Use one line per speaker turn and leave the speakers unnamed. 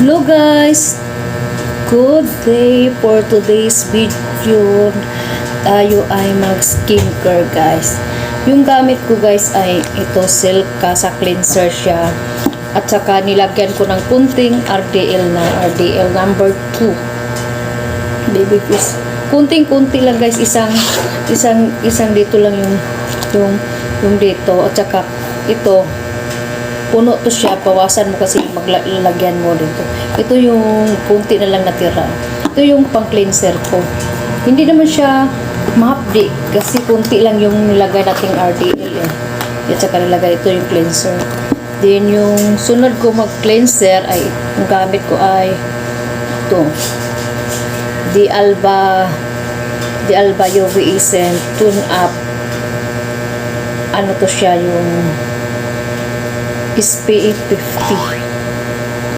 Hello guys! Good day for today's video. Tayo ay mag skincare guys. Yung gamit ko guys ay ito Silk Casa Cleanser siya. At saka nilagyan ko ng kunting RDL number 2. Baby fish. Kunting-kunti lang guys, isang dito lang yung dito. At saka ito puno to siya, bawasan mo kasi maglalagyan mo dito. Ito yung kunti na lang natira. Ito yung pang cleanser ko. Hindi naman siya mahapdi kasi kunti lang yung nilagay nating RDL eh. At saka nilagay ito yung cleanser. Then yung sunod ko mag cleanser ay yung gamit ko ay ito. Di Alba UV Essence Tune Up. Ano to siya, yung SPF 50.